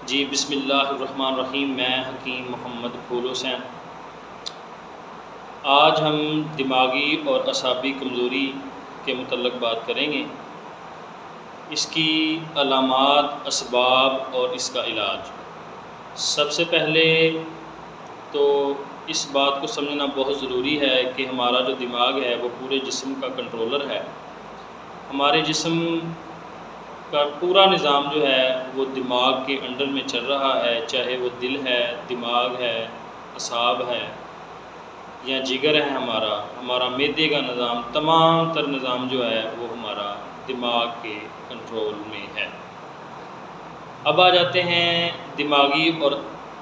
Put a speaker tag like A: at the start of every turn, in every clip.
A: جی بسم اللہ الرحمن الرحیم۔ میں حکیم محمد پھول حسین۔ آج ہم دماغی اور اعصابی کمزوری کے متعلق بات کریں گے، اس کی علامات، اسباب اور اس کا علاج۔ سب سے پہلے تو اس بات کو سمجھنا بہت ضروری ہے کہ ہمارا جو دماغ ہے وہ پورے جسم کا کنٹرولر ہے۔ ہمارے جسم کا پورا نظام جو ہے وہ دماغ کے انڈر میں چل رہا ہے، چاہے وہ دل ہے، دماغ ہے، اعصاب ہے یا جگر ہے، ہمارا معدے کا نظام، تمام تر نظام جو ہے وہ ہمارا دماغ کے کنٹرول میں ہے۔ اب آ جاتے ہیں دماغی اور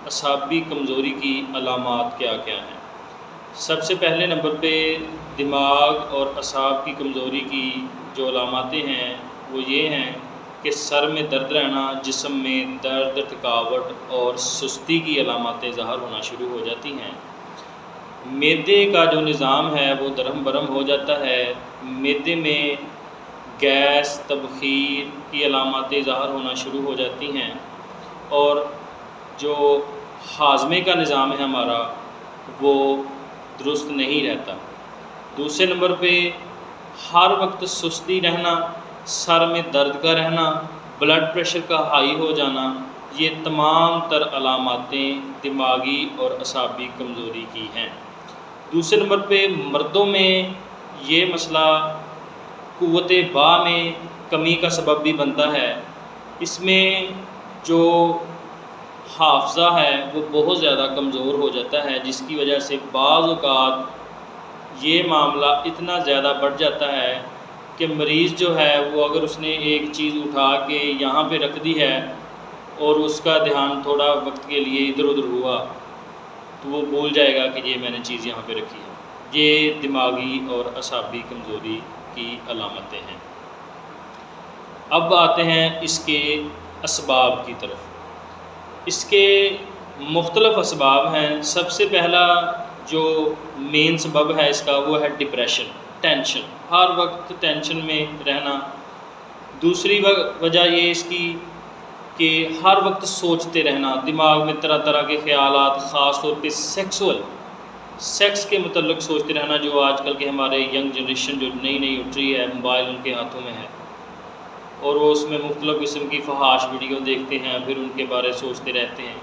A: اعصابی کمزوری کی علامات کیا کیا ہیں۔ سب سے پہلے نمبر پہ دماغ اور اعصاب کی کمزوری کی جو علاماتیں ہیں وہ یہ ہیں کہ سر میں درد رہنا، جسم میں درد، تھکاوٹ اور سستی کی علاماتیں ظاہر ہونا شروع ہو جاتی ہیں۔ معدے کا جو نظام ہے وہ درہم برہم ہو جاتا ہے، معدے میں گیس، تبخیر کی علاماتیں ظاہر ہونا شروع ہو جاتی ہیں، اور جو ہاضمے کا نظام ہے ہمارا وہ درست نہیں رہتا۔ دوسرے نمبر پہ ہر وقت سستی رہنا، سر میں درد کا رہنا، بلڈ پریشر کا ہائی ہو جانا، یہ تمام تر علاماتیں دماغی اور اعصابی کمزوری کی ہیں۔ دوسرے نمبر پہ مردوں میں یہ مسئلہ قوت با میں کمی کا سبب بھی بنتا ہے۔ اس میں جو حافظہ ہے وہ بہت زیادہ کمزور ہو جاتا ہے، جس کی وجہ سے بعض اوقات یہ معاملہ اتنا زیادہ بڑھ جاتا ہے کہ مریض جو ہے وہ اگر اس نے ایک چیز اٹھا کے یہاں پہ رکھ دی ہے اور اس کا دھیان تھوڑا وقت کے لیے ادھر ادھر ہوا تو وہ بھول جائے گا کہ یہ میں نے چیز یہاں پہ رکھی ہے۔ یہ دماغی اور اعصابی کمزوری کی علامتیں ہیں۔ اب آتے ہیں اس کے اسباب کی طرف۔ اس کے مختلف اسباب ہیں۔ سب سے پہلا جو مین سبب ہے اس کا وہ ہے ڈپریشن، ٹینشن، ہر وقت ٹینشن میں رہنا۔ دوسری وجہ یہ اس کی کہ ہر وقت سوچتے رہنا، دماغ میں طرح طرح کے خیالات، خاص طور پہ سیکس کے متعلق سوچتے رہنا، جو آج کل کے ہمارے ینگ جنریشن جو نئی اٹھ رہی ہے، موبائل ان کے ہاتھوں میں ہے اور وہ اس میں مختلف قسم کی فحاش ویڈیو دیکھتے ہیں، پھر ان کے بارے سوچتے رہتے ہیں۔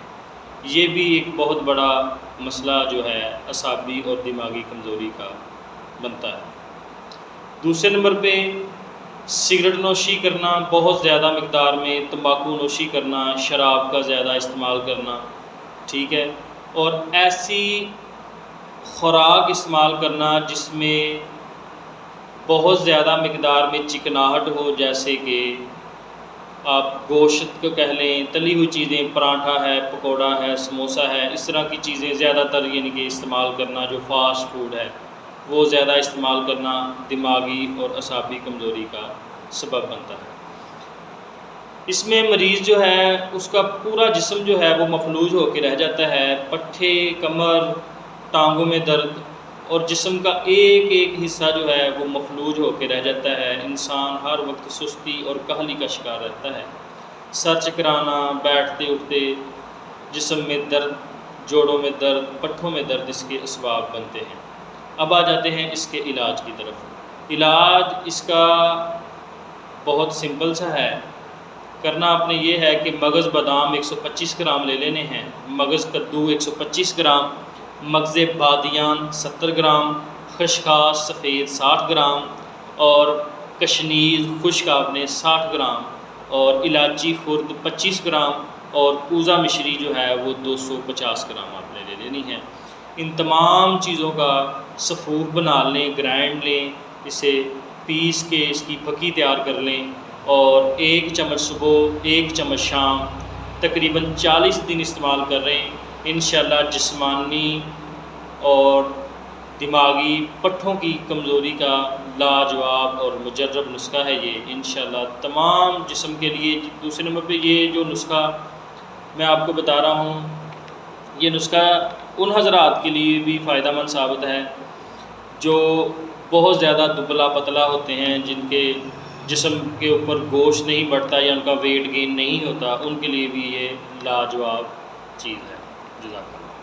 A: یہ بھی ایک بہت بڑا مسئلہ جو ہے اعصابی اور دماغی کمزوری کا بنتا ہے۔ دوسرے نمبر پہ سگریٹ نوشی کرنا بہت زیادہ مقدار میں، تمباکو نوشی کرنا، شراب کا زیادہ استعمال کرنا، ٹھیک ہے، اور ایسی خوراک استعمال کرنا جس میں بہت زیادہ مقدار میں چکناہٹ ہو، جیسے کہ آپ گوشت کو کہہ لیں، تلی ہوئی چیزیں، پراٹھا ہے، پکوڑا ہے، سموسہ ہے، اس طرح کی چیزیں زیادہ تر یعنی کہ استعمال کرنا، جو فاسٹ فوڈ ہے وہ زیادہ استعمال کرنا دماغی اور اعصابی کمزوری کا سبب بنتا ہے۔ اس میں مریض جو ہے اس کا پورا جسم جو ہے وہ مفلوج ہو کے رہ جاتا ہے، پٹھے، کمر، ٹانگوں میں درد اور جسم کا ایک ایک حصہ جو ہے وہ مفلوج ہو کے رہ جاتا ہے۔ انسان ہر وقت سستی اور کاہلی کا شکار رہتا ہے۔ سر چکرانا، بیٹھتے اٹھتے جسم میں درد، جوڑوں میں درد، پٹھوں میں درد اس کے اسباب بنتے ہیں۔ اب آ جاتے ہیں اس کے علاج کی طرف۔ علاج اس کا بہت سمپل سا ہے۔ کرنا آپ نے یہ ہے کہ مغز بادام 125 گرام لے لینے ہیں، مغز کدو 125 گرام، مغز بادیان 70 گرام، خشخاش سفید 60 گرام اور کشنیز خشک آپ نے 60 گرام اور الائچی خرد 25 گرام اور کوزہ مشری جو ہے وہ 250 گرام آپ نے لے لینی ہے۔ ان تمام چیزوں کا سفوف بنا لیں، گرائنڈ لیں، اسے پیس کے اس کی پھکی تیار کر لیں اور 1 چمچ صبح 1 چمچ شام تقریباً 40 دن استعمال کر رہے ہیں۔ انشاءاللہ جسمانی اور دماغی پٹھوں کی کمزوری کا لاجواب اور مجرب نسخہ ہے یہ، انشاءاللہ تمام جسم کے لیے۔ دوسرے نمبر پہ یہ جو نسخہ میں آپ کو بتا رہا ہوں، یہ نسخہ ان حضرات کے لیے بھی فائدہ مند ثابت ہے جو بہت زیادہ دبلا پتلا ہوتے ہیں، جن کے جسم کے اوپر گوشت نہیں بڑھتا یا ان کا ویٹ گین نہیں ہوتا، ان کے لیے بھی یہ لاجواب چیز ہے۔ جزاک اللہ۔